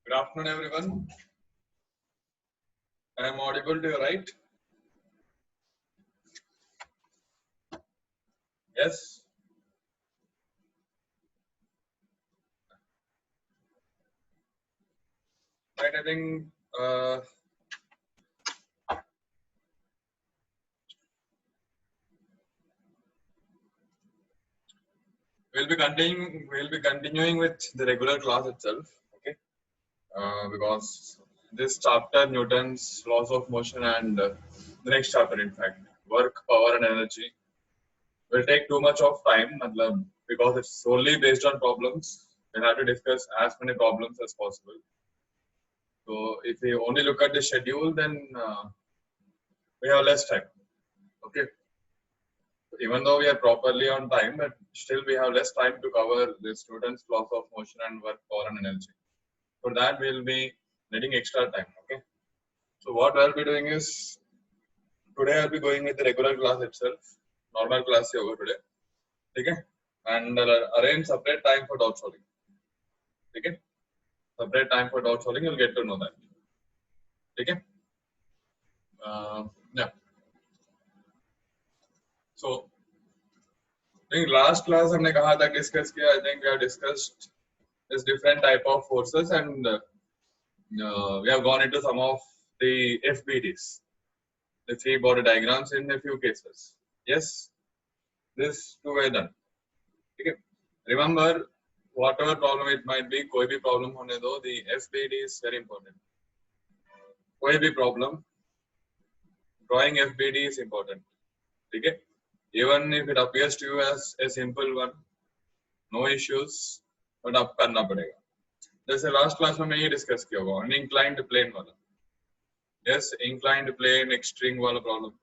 Good afternoon, everyone. I am audible to you, right? Yes. Right. I think we'll be continuing with the regular class itself. Okay. Because this chapter, Newton's laws of motion, and the next chapter, in fact, work, power, and energy, will take too much of time, because it's solely based on problems. We'll have to discuss as many problems as possible. So if we only look at the schedule, then we have less time. Okay. Even though we are properly on time, but still we have less time to cover the students' laws of motion and work, power, and energy. For that, we'll be needing extra time. Okay. So what I'll be doing is today I'll be going with the regular class itself, normal class yoga today. Okay. And I'll arrange separate time for doubt solving. Okay. Separate time for doubt solving. You'll get to know that. Okay. Yeah. So I think last class हमने कहा था discuss किया. I think we have discussed this different type of forces, and we have gone into some of the FBDs, the free body diagrams in a few cases. Yes, this two were done. Okay. Remember, whatever problem it might be, कोई भी problem होने दो, the FBD is very important. कोई भी problem, drawing FBD is important. Okay. Even if it appears to you as a simple one, no issues, but आप करना पड़ेगा. जैसे last class में मैं ये discuss किया होगा, an inclined plane वाला. Yes, inclined plane, extreme wala problem.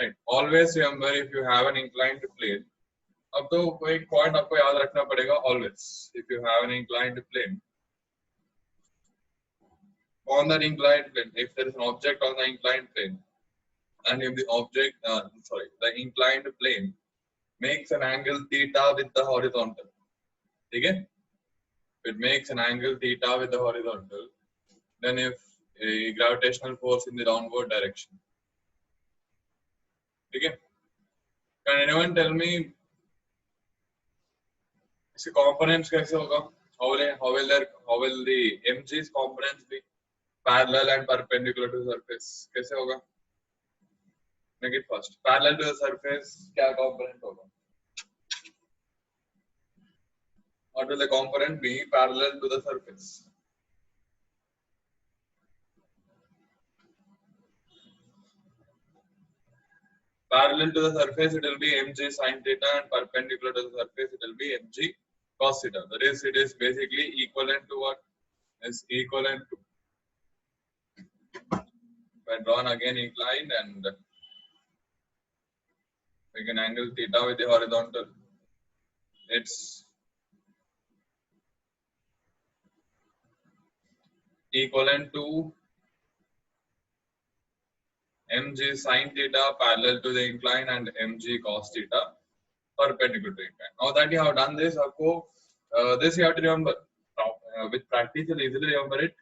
Right. Always remember, if you have an inclined plane, अब तो कोई point आपको याद रखना पड़ेगा always. If you have an inclined plane, on that inclined plane, if there is an object on the inclined plane, and if the object, the inclined plane makes an angle theta with the horizontal, okay? If it makes an angle theta with the horizontal, then if a gravitational force in the downward direction. Okay? Can anyone tell me इसके components कैसे होगा? How will the mg's components be parallel and perpendicular to the surface? कैसे होगा? Make it first. Parallel to the surface क्या component होगा? What will the component be parallel to the surface? Parallel to the surface, it will be mg sin theta, and perpendicular to the surface, it will be mg cos theta. That is, it is basically equivalent to what? Is equivalent to. If I draw again inclined and make an angle theta with the horizontal, it's equivalent to mg sin theta parallel to the incline and mg cos theta perpendicular to incline. Now that you have done this, this you have to remember. With practice, you'll easily remember it.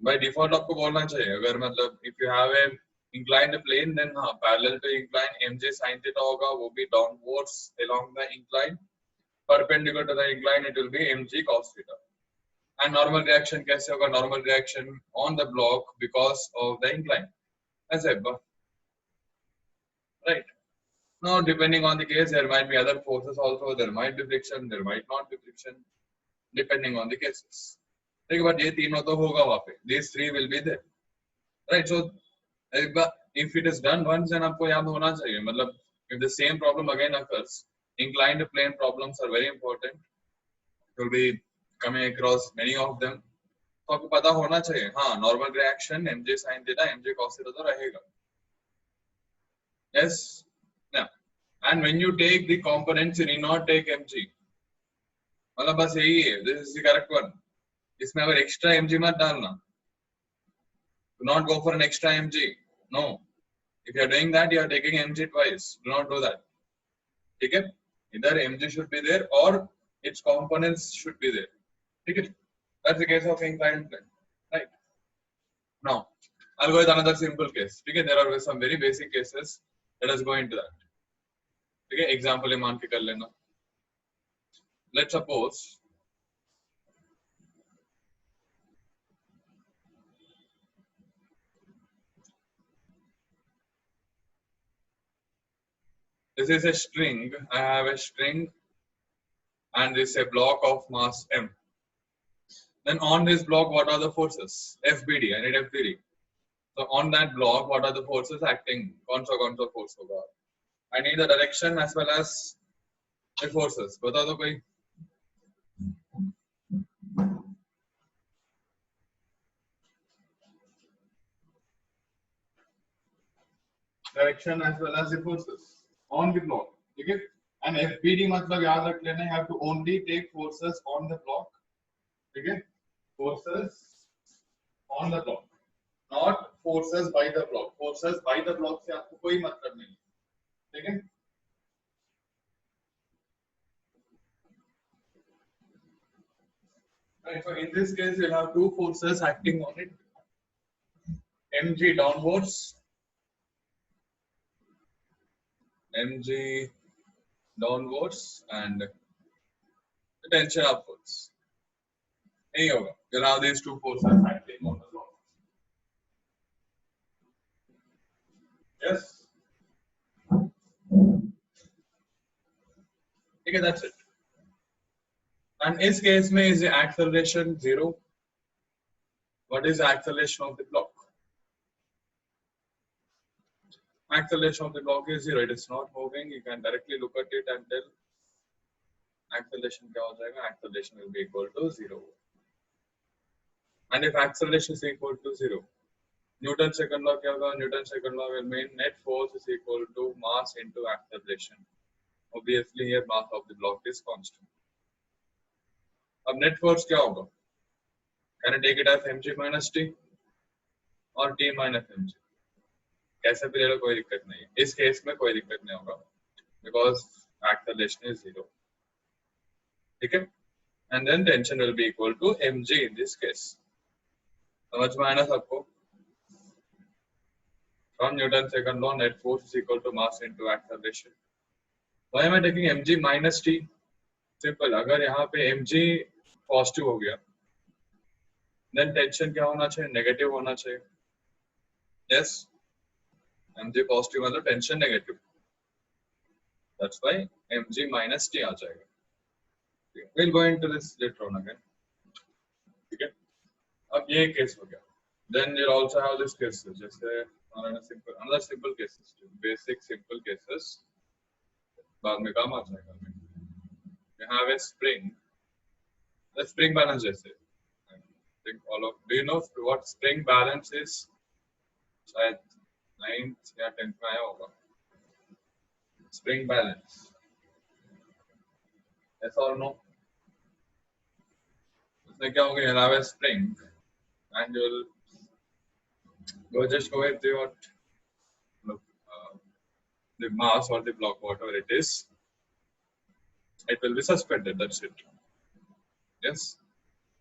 By default, आपको बोलना चाहिए. अगर if you have a inclined plane, then parallel to incline mg sin theta होगा, वो भी downwards along the incline. Perpendicular to the incline, it will be mg cos theta. And normal reaction कैसे होगा? Normal reaction on the block because of the incline. ऐसे right? Now, depending on the case, there might be other forces also. There might be friction, there might not be friction, depending on the cases. But ये तीनों तो होगा वहाँ पे. These three will be there, right? So, if it is done once, then आपको याद होना चाहिए. If the same problem again occurs, inclined plane problems are very important. You will be coming across many of them. तो आपको पता होना चाहिए. हाँ, normal reaction mg sin theta, mg cos theta तो रहेगा. Yes. Yeah. And when you take the components, you need not take mg. बस यही है. This is the correct one. इसमें अगर extra mg मत डालना. Do not go for an extra mg. No. If you are doing that, you are taking mg twice. Do not do that. Okay? Either mg should be there or its components should be there. Okay? That's the case of inclined plane, right? Now, I'll go with another simple case. Okay, there are some very basic cases. Let us go into that. Okay, example ये मान के कर लेना. Let's suppose this is a string. I have a string and this is a block of mass m. Then on this block, what are the forces? FBD. I need FBD. So on that block, what are the forces acting? कौन सा force होगा? I need the direction as well as the forces. बता दो कोई. Direction as well as the forces on the block. Okay? And FBD मतलब याद रख लेना. You have to only take forces on the block. Okay? Forces on the block, not forces by the block. Forces by the block से आपको कोई मतलब नहीं. ठीक है? Right. So in this case, you'll have two forces acting on it. Mg downwards, Mg downwards, and the tension upwards. नहीं होगा. You'll have these two forces acting on the block. Yes. Okay, that's it. And in this case, is the acceleration 0? What is the acceleration of the block? Acceleration of the block is 0. It is not moving. You can directly look at it and tell acceleration क्या हो जाएगा? Acceleration will be equal to 0. And if acceleration is equal to 0, Newton's second law क्या होगा? Newton's second law will mean net force is equal to mass into acceleration. Obviously, here mass of the block is constant. अब net force क्या होगा? Can I take it as mg minus t or t minus mg? कैसे भी ले लो कोई दिक्कत नहीं. इस केस में कोई दिक्कत नहीं होगा because acceleration is 0. ठीक है? And then tension will be equal to mg in this case. समझ में आया ना सबको? From Newton's second law, net force is equal to mass into acceleration. Why am I taking mg minus t? Simple. अगर यहाँ पे mg positive हो गया, then tension क्या होना चाहिए? नेगेटिव होना चाहिए. Yes. mg पॉजिटिव मतलब tension negative. That's why mg minus t आ जाएगा. We'll go into this later on again. ठीक है? अब ये केस हो गया. Then you'll also have this cases. जैसे another simple cases, basic simple cases. बाद में काम आ जाएगा. You have a spring. The spring balance जैसे. I think all of. Do you know what spring balance is? शायद 9th या 10th में आया होगा. Spring balance. Yes or no? उसमें क्या होगा? You'll have a spring, and you'll just go with the mass or the block, whatever it is. It will be suspended. That's it. Yes.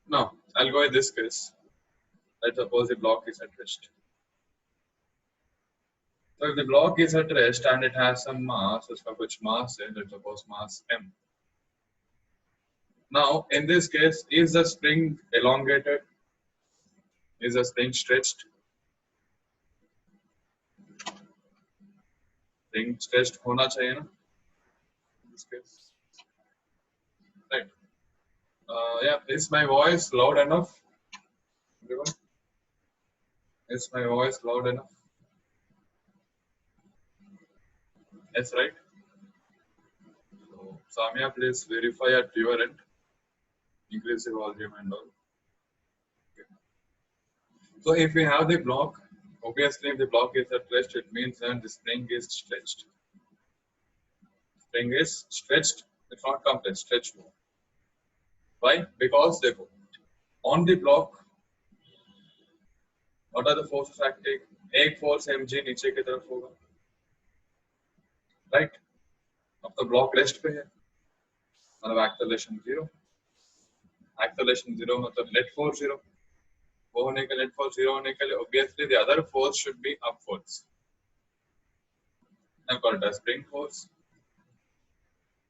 Now I'll go with this case. Let's suppose the block is at rest. So if the block is at rest and it has some mass, which mass is, let's suppose mass m. Now in this case, is the spring elongated? Is the spring stretched? Spring stretched होना चाहिए ना? In this case, right? Yeah. Is my voice loud enough? Everyone? Is my voice loud enough? Yes, right? So, Samia, please verify at your end. Increase the volume and all. Okay. So, if we have the block, obviously, if the block is at rest, it means that the spring is stretched. Spring is stretched. It's not compressed, stretched. Why? Because they go on the block. What are the forces acting? एक force mg नीचे की तरफ होगा, right? अब तो block rest पे है, मतलब acceleration 0. Acceleration 0 मतलब net force 0. वो होने के net force 0 होने के लिए obviously the other force should be upwards. I call it as spring force.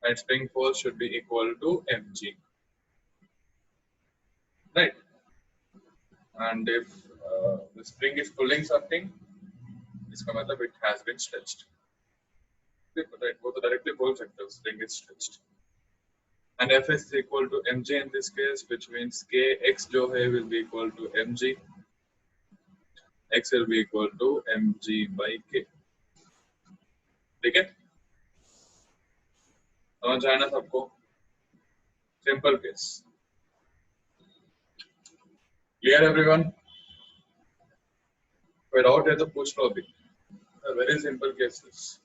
And spring force should be equal to mg. Right? And if the spring is pulling something, इसका मतलब it has been stretched. Right? वो तो directly बोल सकते हो spring is stretched. And Fs is equal to mg in this case, which means kx जो है will be equal to mg. X will be equal to mg by k. ठीक है? समझ आया ना सबको? Simple case. Clear everyone? कोई doubt है तो पूछ लो अभी. Very simple cases.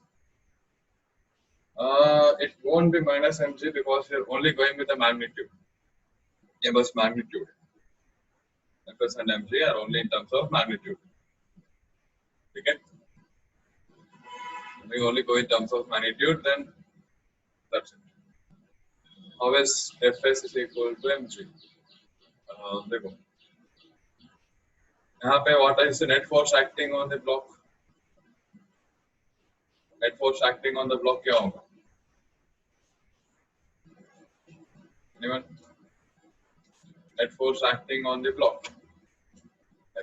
It won't be minus mg because we are only going with the magnitude. ये बस magnitude. Fs and mg are only in terms of magnitude. ठीक है? We only go in terms of magnitude, then that's it. How is Fs is equal to mg? देखो. यहाँ पे what is the net force acting on the block? Net force acting on the block क्या होगा? Anyone? Net force acting on the block.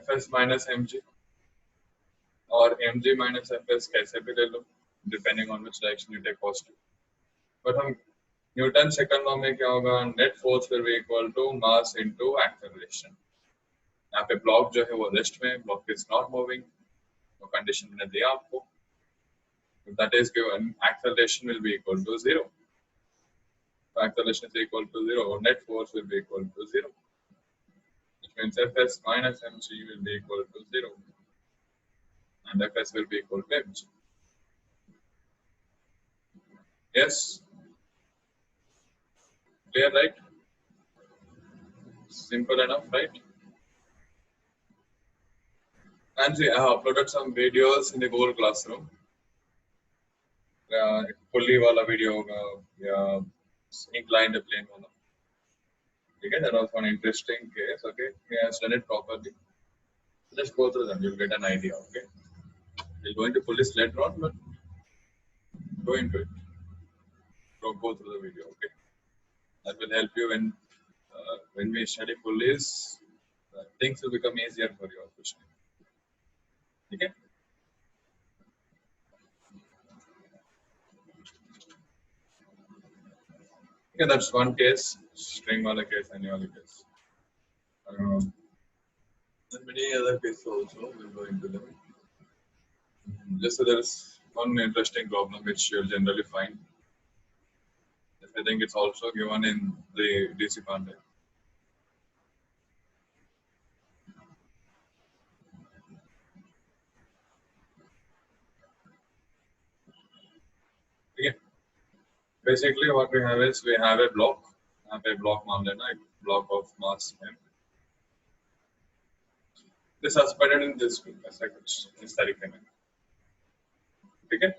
Fs minus mg or mg minus Fs कैसे भी ले लो, depending on which direction you take force to. But हम Newton second law में क्या होगा? Net force will be equal to mass into acceleration. यहाँ पे block जो है वो रेस्ट में, ब्लॉक इज नॉट मूविंग, वो कंडीशन मैंने दिया आपको. That is given acceleration will be equal to 0. Acceleration is equal to 0, net force will be equal to 0, which means Fs minus mg will be equal to 0 and Fs will be equal to mg. Yes? Clear, right? Simple enough, right? And see, I have uploaded some videos in the Google Classroom. Fully वाला video होगा या inclined plane वाला. Okay, that was one interesting case. Okay, he has done it properly. Just go through them, you'll get an idea. Okay, we'll go into pulleys later on, but go into it. Go through the video. Okay, that will help you when we study pulleys. Things will become easier for you. Okay. Okay, that's one case. String wala case, any other case. There are many other cases also. We'll go into them. Just so there is one interesting problem which you'll generally find. I think it's also given in the DC Pandey. Okay. Basically, what we have is we have a block. A block block of mass m. This is suspended in this manner. Okay.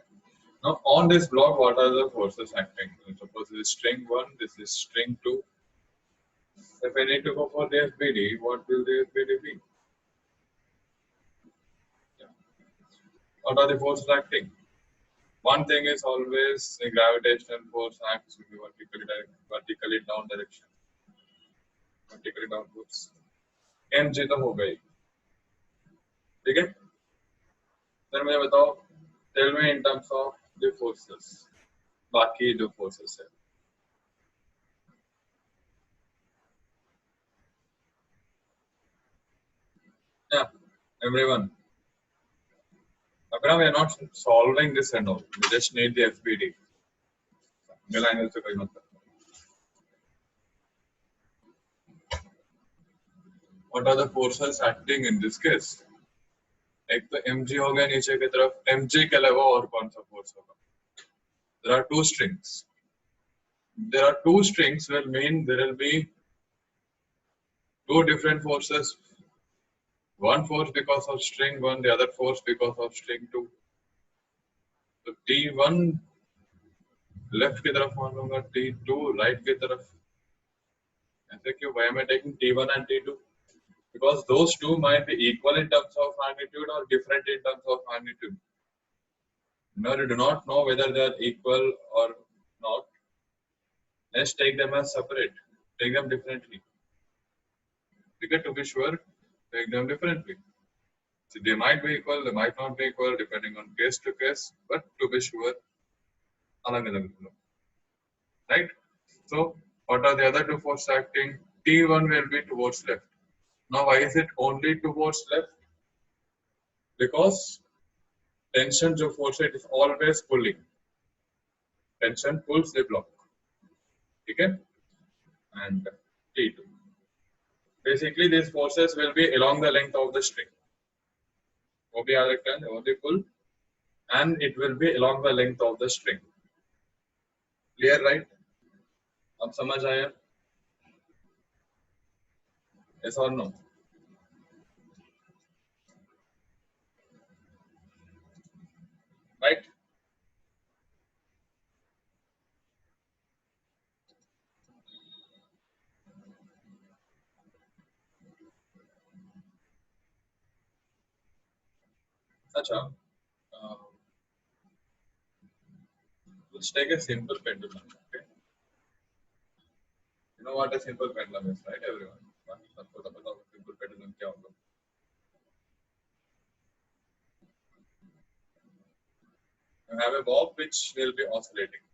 Now on this block, what are the forces acting? Suppose this is string 1, this is string 2. If I need to go for the FBD, what will the FBD be? Yeah. What are the forces acting? One thing is always the gravitational force acts in the vertically down direction. Vertically downwards. mg तो हो गई. ठीक है? फिर मुझे बताओ, tell me in terms of the forces. बाकी जो forces है. Yeah, everyone. We are not solving this and all. We just need the FBD. What are the forces acting in this case? एक तो mg हो गया नीचे की तरफ, mg के अलावा और कौन सा force होगा? There are two strings. There are two strings will mean there will be two different forces. One force because of string 1, the other force because of string 2. So T1 left की तरफ मान लूंगा, T2 right की तरफ. ऐसे क्यों? Why am I taking T1 and T2? Because those two might be equal in terms of magnitude or different in terms of magnitude. Now you do not know whether they are equal or not. Let's take them as separate. Take them differently. Because to be sure, take them differently. So they might be equal, they might not be equal, depending on case to case. But to be sure, alag. Right? So what are the other two forces acting? T1 will be towards left. Now why is it only towards left? Because tension जो force it is always pulling. Tension pulls the block. Okay? And T2. Basically, these forces will be along the length of the string. वो भी याद रखना है, वो भी pull, and it will be along the length of the string. Clear, right? अब समझ आया? Yes or no? Right? Acha. Let's take a simple pendulum. Okay? You know what a simple pendulum is, right, everyone? सबको तो पता होगा simple pendulum क्या होगा. You have a bob which will be oscillating.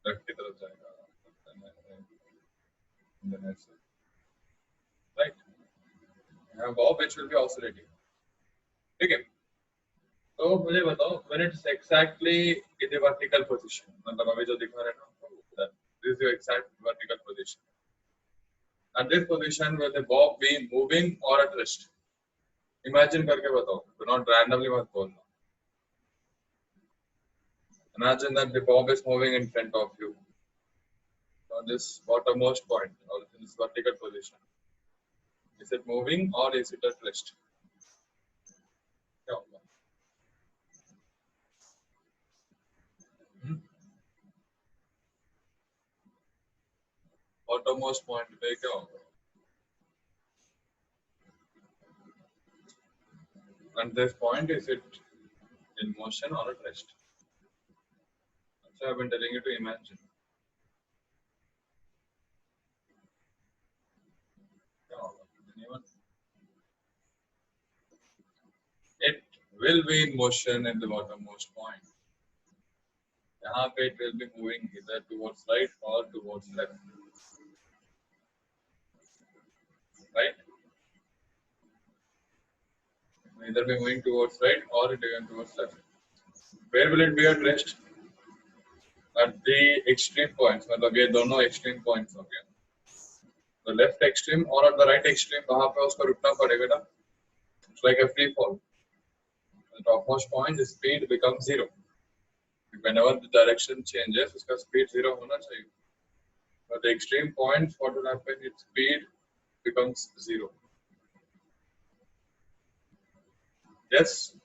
Left की तरफ जाएगा. Right? You have a bob which will be oscillating. ठीक है? तो मुझे बताओ when it's exactly in the vertical position, मतलब अभी जो दिखा रहे हैं ना, this is your exact vertical position. At this position will the bob be moving or at rest? Imagine करके बताओ, do not randomly मत बोलना. Imagine that the bob is moving in front of you on this bottommost point or in this vertical position. Is it moving or is it at rest? क्या होगा? Bottommost point पे क्या होगा? And this point, is it in motion or at rest? So I've been telling you to imagine. Anyone? It will be in motion at the bottommost point. यहाँ पे it will be moving either towards right or towards left. Right? Either be moving towards right or it will be towards left. Where will it be at rest? At the extreme points. मतलब ये दोनों extreme points हो गए. The left extreme or at the right extreme वहाँ पे उसको रुकना पड़ेगा ना. It's like a free fall. The topmost point, the speed becomes zero. Whenever the direction changes, उसका speed zero होना चाहिए. But the extreme points, what will happen? Its speed becomes zero. Yes.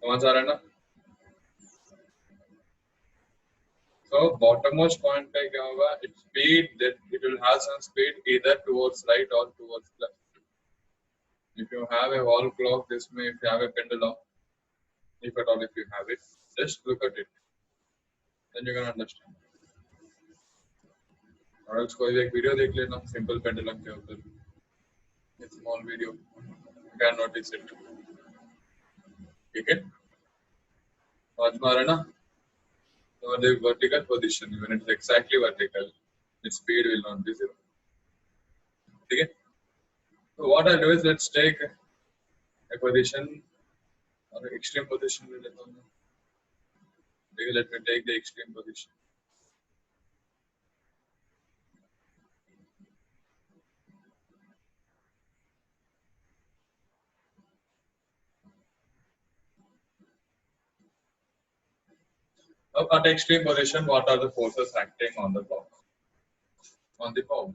समझ आ रहा है ना? So bottommost point पे क्या होगा? Its speed, that it will have some speed either towards right or towards left. If you have a wall clock, this may, if you have a pendulum, if at all if you have it, just look at it. Then you can understand. और else कोई भी एक video देख लेना simple pendulum के ऊपर. It's small video. You can notice it. ठीक है? समझ में आ रहा है ना? So the vertical position, when it's exactly vertical, its speed will not be zero. Okay? So what I'll do is let's take a position or an extreme position. Maybe let me take the extreme position. At extreme position, what are the forces acting on the bob? On the bob.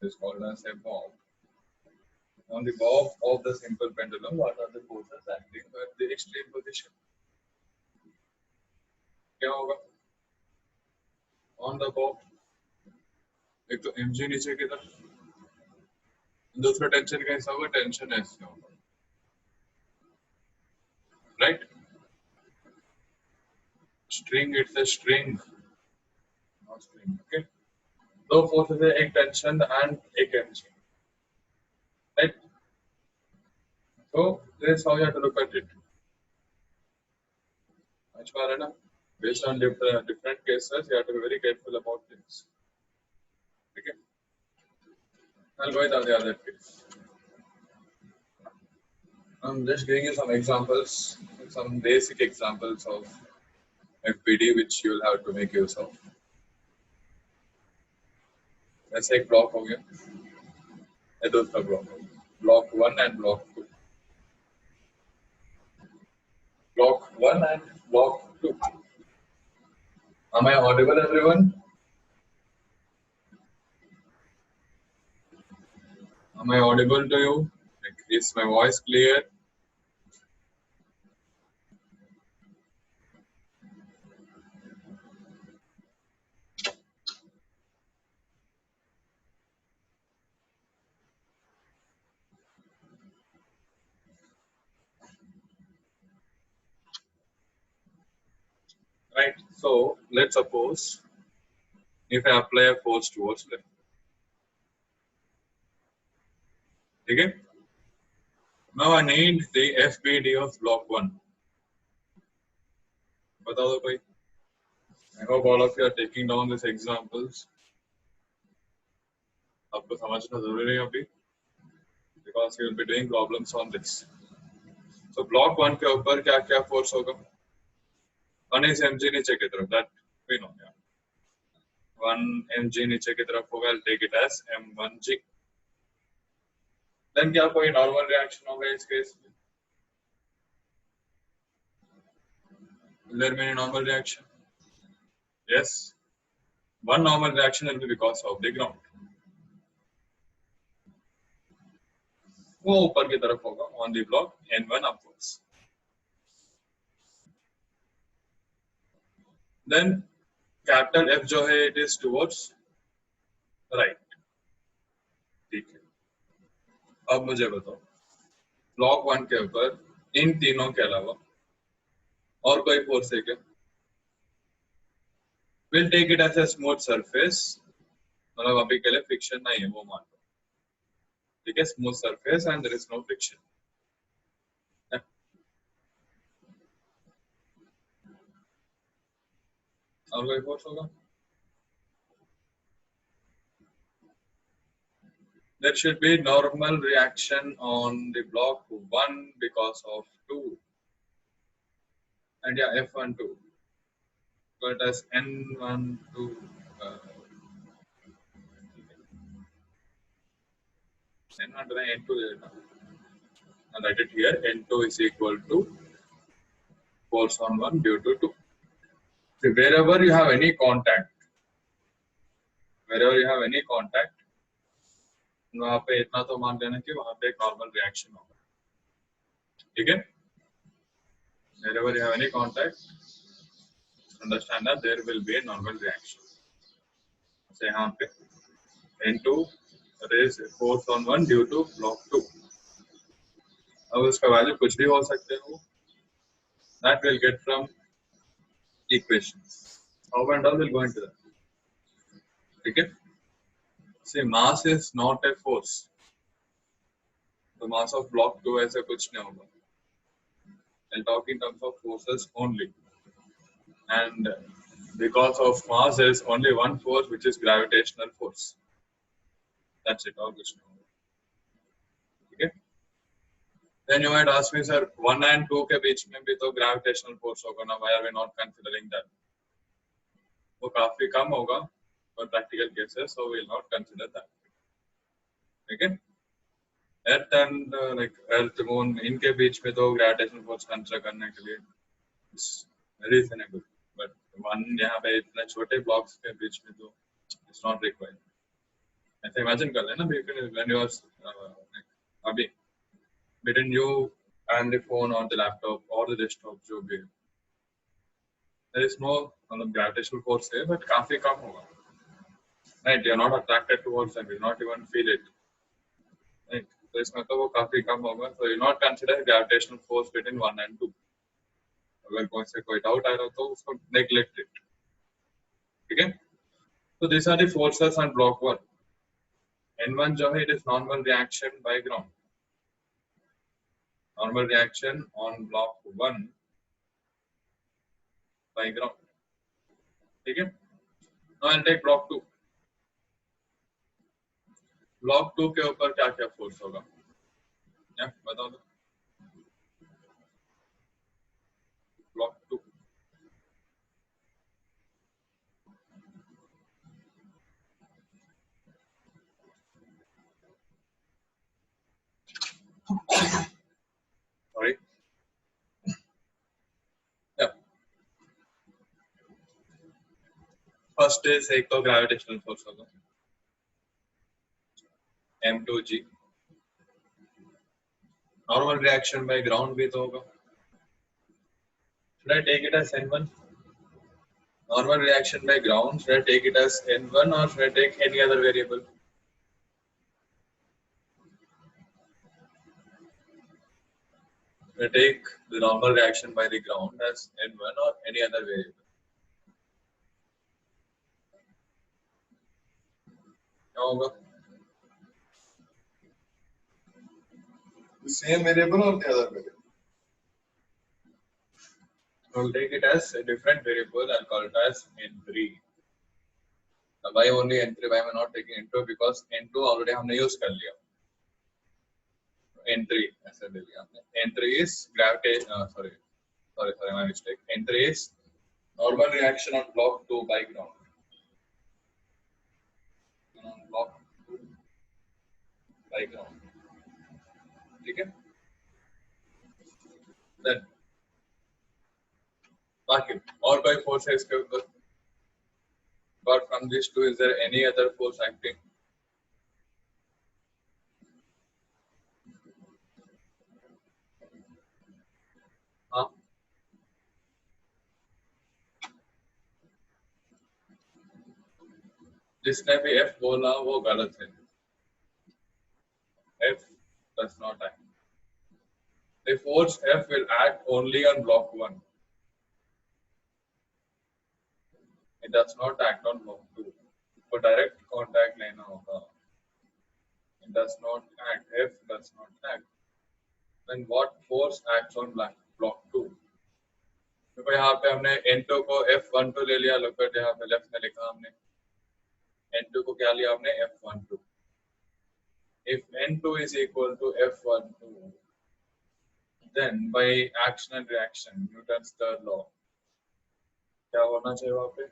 It's called as a bob. On the bob of the simple pendulum, what are the forces acting at the extreme position? क्या होगा? On the bob, एक तो mg नीचे की तरफ, दूसरा tension कैसा होगा, टेंशन ऐसे होगा, right. String, it's a string, not string. Okay, दो फोर्सेस है, एक टेंशन एंड एक mg, right. So this is how you have to look at it. समझ पा रहे ना? Based on different cases, you have to be very careful about this. Okay. I'll go with the other case. I'm just giving you some examples, some basic examples of FPD which you'll have to make use of. Let's say block हो गया, ये दूसरा block हो गया. Block 1 and block 2. Block 1 and block 2. Am I audible, everyone? Am I audible to you? Like, is my voice clear? Right. So let's suppose if I apply a force towards left. Okay. Now I need the FBD of block 1. बता दो कोई. I hope all of you are taking down these examples. आपको समझना जरूरी है अभी, because you will be doing problems on this. So block 1 के ऊपर क्या क्या force होगा? 1 is mg नीचे की तरफ, that we know. Yeah. 1 mg नीचे की तरफ होगा, I'll take it as m1g. Then क्या कोई normal reaction होगा इस case में? Will there be any normal reaction? Yes. One normal reaction will be because of the ground. वो ऊपर की तरफ होगा on the block n1 upwards. Then capital F जो है it is towards right. ठीक है. अब मुझे बताओ block 1 के ऊपर इन तीनों के अलावा और कोई फोर्स है क्या? We'll take it as a smooth surface. मतलब अभी के लिए फ्रिक्शन नहीं है वो मान लो. ठीक है, smooth surface and there is no friction. और कोई फोर्स होगा? There should be normal reaction on the block 1 because of 2. And yeah, F1, 2. But as N1, 2. N1 to N2. I'll write it here. N2 is equal to force on 1 due to 2. So wherever you have any contact, वहाँ पे इतना तो मान लेना कि वहाँ पे एक normal reaction होगा. ठीक है? Wherever you have any contact, understand that there will be a normal reaction. So यहाँ पे N2 is force on 1 due to block 2. अब उसका वैल्यू कुछ भी हो सकते हो. That we'll get from equations. How and all will go into that. Okay. See, mass is not a force. The mass of block 2 ऐसा कुछ नहीं होगा. I'll talk in terms of forces only. And because of mass, there is only one force, which is gravitational force. That's it. All कुछ नहीं होगा. Okay. Then you might ask me, sir, 1 and 2 के बीच में भी तो gravitational force होगा ना? Why are we not considering that? वो काफी कम होगा for practical cases, so we will not consider that. Okay. Earth and Earth, Moon, इनके बीच में तो gravitational force consider करने के लिए is reasonable. But one यहाँ पे इतने छोटे blocks के बीच में तो it's not required. ऐसे imagine कर लेना when you are अभी between you and the phone or the laptop or the desktop जो भी है, there is no gravitational force है, but काफी कम होगा. right? You're not attracted towards them, you not even feel it, right? So इसमें तो वो काफी कम होगा. So you not consider gravitational force between 1 and 2. अगर कोई से कोई doubt आ रहा हो तो उसको neglect it. ठीक है? So these are the forces on block 1. N1 जो है it is normal reaction by ground. Normal reaction on block 1 by ground. ठीक है? Now I'll take block 2. Block 2 के ऊपर क्या क्या फोर्स होगा, या बताओ तो. ब्लॉक 2 सॉरी फर्स्ट इज एक तो ग्रेविटेशनल फोर्स होगा M2G. Normal reaction by ground भी तो होगा. should I take it as N1? Normal reaction by ground, should I take it as N1 or should I take any other variable? Should I take the normal reaction by the ground as N1 or any other variable? क्या होगा? The same variable or the other variable? I'll take it as a different variable. I'll call it as N3. Why only N3? Why am I not taking N2? Because N2 already हमने use कर लिया. N3 ऐसा ले लिया हमने. N3 is gravitation. Sorry, my mistake. N3 is normal reaction on block 2 by ground. On block 2 by ground. ठीक है? Then बाकी और कोई force है इसके ऊपर? Apart from these two, is there any other force acting? हाँ. जिसने भी F बोला वो गलत है. F does not act. The force F will act only on block 1. It does not act on block 2. So direct contact लेना होगा. It does not act. F does not act. Then what force acts on block 2? देखो यहाँ पे हमने N2 को F12 ले लिया. लोग यहाँ पे लेफ्ट में लिखा हमने. N2 को क्या लिया हमने? F12. If N2 is equal to F12, then by action and reaction, Newton's third law, क्या होना चाहिए वहाँ पे?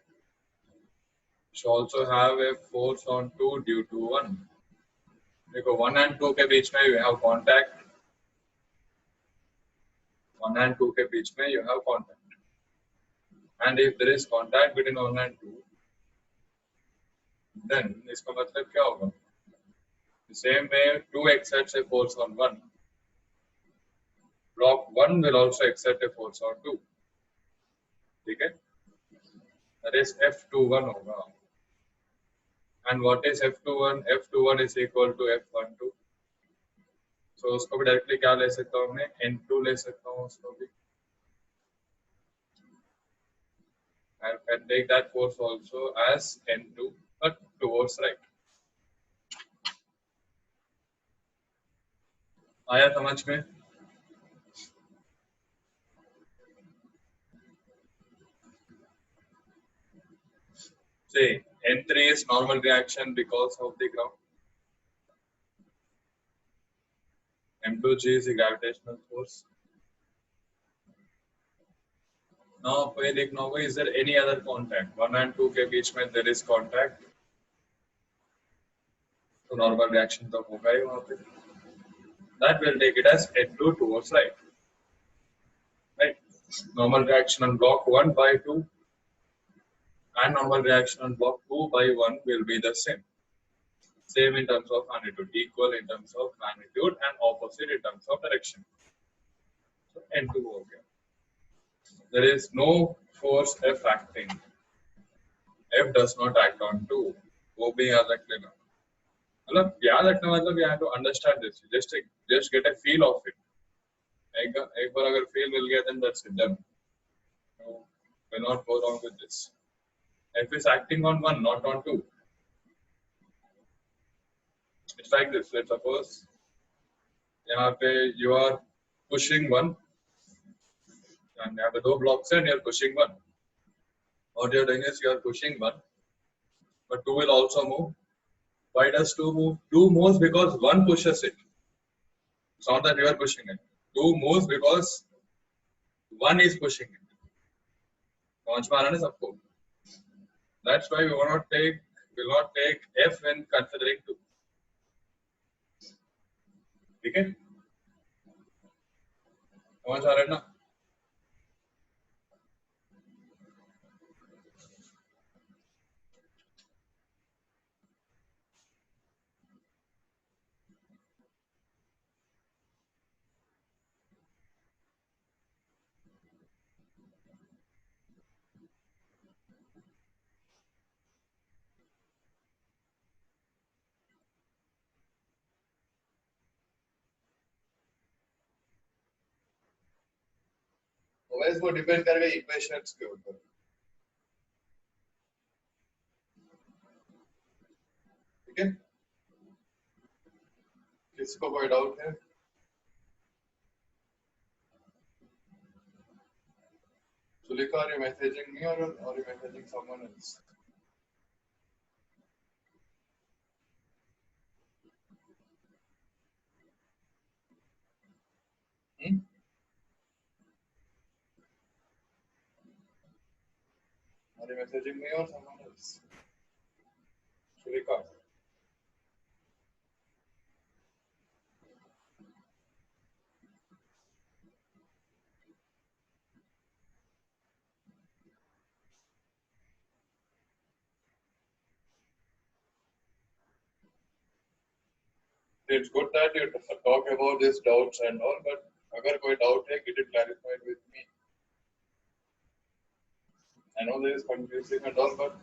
should also have a force on 2 due to 1. देखो 1 and 2 के बीच में you have contact. 1 and 2 के बीच में you have contact. And if there is contact between 1 and 2, then इसका मतलब क्या होगा? The same way 2 exerts a force on 1. Block 1 will also exert a force on 2. ठीक है? That is F21 होगा. And what is F21? F21 is equal to F12. So उसको भी directly क्या ले सकता हूँ मैं? N2 ले सकता हूँ उसको भी. I can take that force also as N2, but towards right. आया समझ में? Say N3 is normal reaction because of the ground. M2G is the gravitational force. Now पे देखना होगा, is there any other contact? 1 and 2 के बीच में there is contact. तो normal reaction तो होगा ही वहाँ पे. That will take it as N2 towards right. Right. Normal reaction on block 1 by 2 and normal reaction on block 2 by 1 will be the same. Same in terms of magnitude, equal in terms of magnitude and opposite in terms of direction. So N2 हो गया. There is no force F acting. F does not act on 2. वो भी याद रख लेना. मतलब याद रखना मतलब you have to understand this. Just get a feel of it. एक बार अगर feel मिल गया then that's it. Done. You will not go wrong with this. F is acting on one, not on two. It's like this. Let's suppose यहाँ पे you are pushing one and यहाँ पे दो blocks हैं and you are pushing one. What you are doing is you are pushing one, but two will also move. Why does two move? Two moves because one pushes it. It's not that you are pushing it. Two moves because one is pushing it. समझ में आ रहा है सबको? That's why we will not take F when considering two. ठीक है? समझ आ रहा है ना? तो इसको डिपेंड करेगा इक्वेशंस के ऊपर. ठीक है? किसको कोई डाउट है? Sulika, are you messaging me or are you messaging someone else? Are you messaging me or someone else? Sulika. It's good that you talk about these doubts and all, but अगर कोई doubt है, get it clarified with me. I know there is confusing and all, but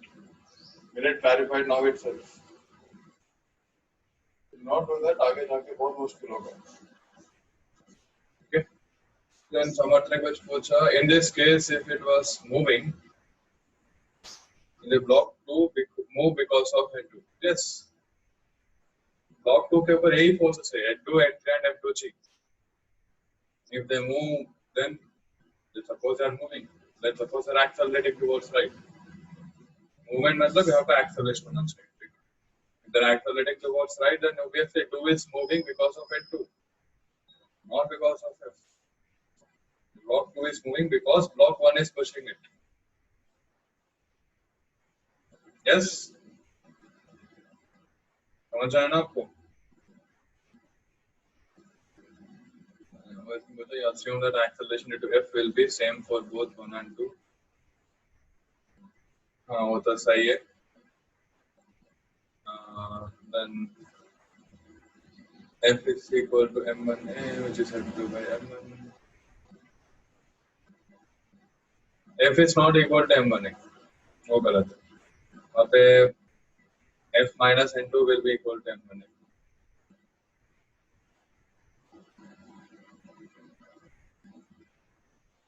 get it clarified now itself. If not do that, आगे जाके बहुत मुश्किल होगा. Okay. Then someone like which पूछा, in this case, if it was moving, the block 2 move because of N2. Yes. Block 2 के ऊपर यही forces है, N2, N3 and F2G. If they move, then let's suppose they are moving. Let's suppose they are accelerating towards right. Movement मतलब यहाँ पे acceleration होना चाहिए. If they are accelerating towards right, then obviously 2 is moving because of N2, not because of F. Block 2 is moving because block 1 is pushing it. Yes? समझ आया ना आपको? You assume that acceleration into F will be same for both 1 and 2. हाँ वो तो सही है. Then F is equal to M1A, which is M2 by M1. F is not equal to M1A. वो गलत है. वहाँ पे F minus N2 will be equal to M1A.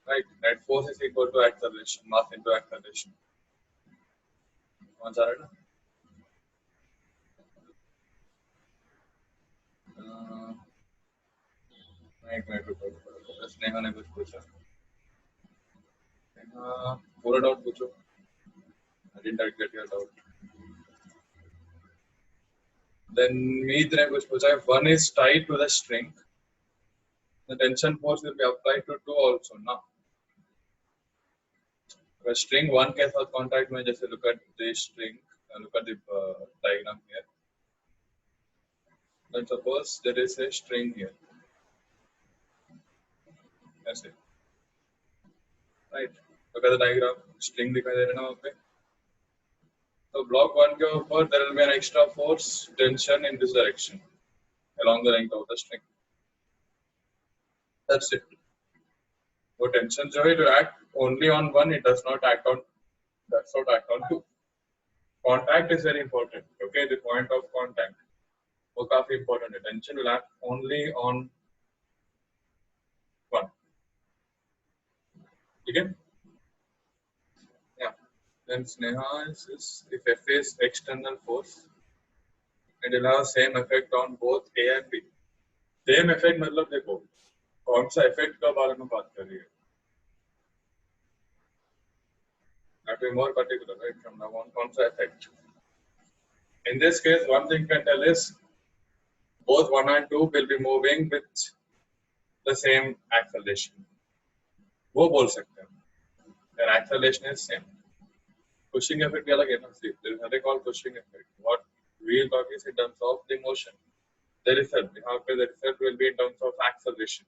Right. Net force is equal to acceleration, mass into acceleration. कौन सा रहा? एक minute रुको. स्नेहा ने कुछ पूछा. पूरा डाउट पूछो. I didn't get your doubt. Then Meet ने कुछ पूछा. If one is tied to the string, the tension force will be applied to 2 also. Now, the string 1 के साथ contact में जैसे look at the string, look at the diagram here. Let's suppose there is a string here. That's it. Right. Look at the diagram. String दिखाई दे रहा है ना वहाँ पे. So block 1 के ऊपर there will be an extra force tension in this direction along the length of the string. That's it. वो tension जो है to act only on 1, it does not act on 2. Contact is very important. Okay, the point of contact. वो काफी important. Attention will act only on one. Okay? Yeah. Then Sneha is if F is external force, it will have same effect on both A and B. Same effect मतलब देखो कौन सा effect का बारे में बात कर रही है. That will be more particular, right? From now on, कौन सा effect. In this case, one thing can tell is both 1 and 2 will be moving with the same acceleration. वो बोल सकते हैं. Their acceleration is same. Pushing effect भी अलग है ना. See, there is nothing called pushing effect. What we will talk is in terms of the motion. The result. The result will be in terms of acceleration.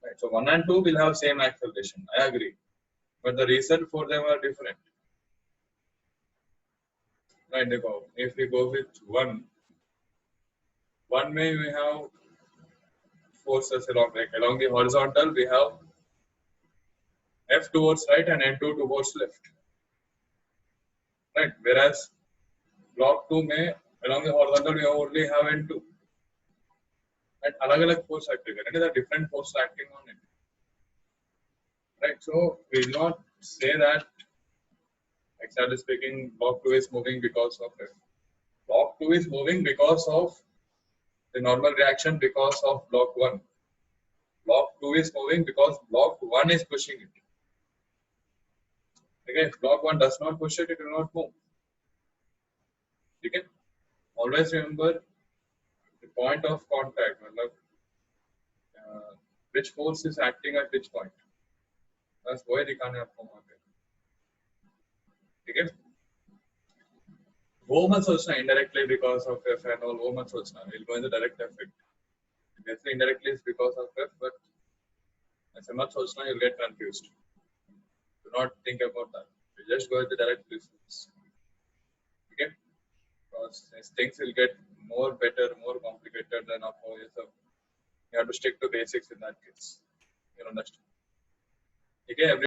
Right. So 1 and 2 will have same acceleration. I agree. But the reason for them are different. Right, if we go with 1 may we have forces along the horizontal, we have F towards right and N2 towards left. Right, whereas block 2 may along the horizontal we only have N2. Right, alag force acting, and there are different forces acting on it. Right, so we will not say that exactly speaking block 2 is moving because of F. Block 2 is moving because of the normal reaction because of block 1. Block 2 is moving because block 1 is pushing it. Again, if block 1 does not push it, it will not move. Okay? Always remember the point of contact, which force is acting at which point. That's why they can't have okay? वो मत सोचना indirectly because of F and all, वो मत सोचना. We'll go in the direct effect. Definitely indirectly is because of F, but ऐसे मत सोचना, you'll get confused. Do not think about that. You just go with the direct results. Okay? Because things will get more better, more complicated than up here. So you have to stick to basics in that case. You understand? Okay,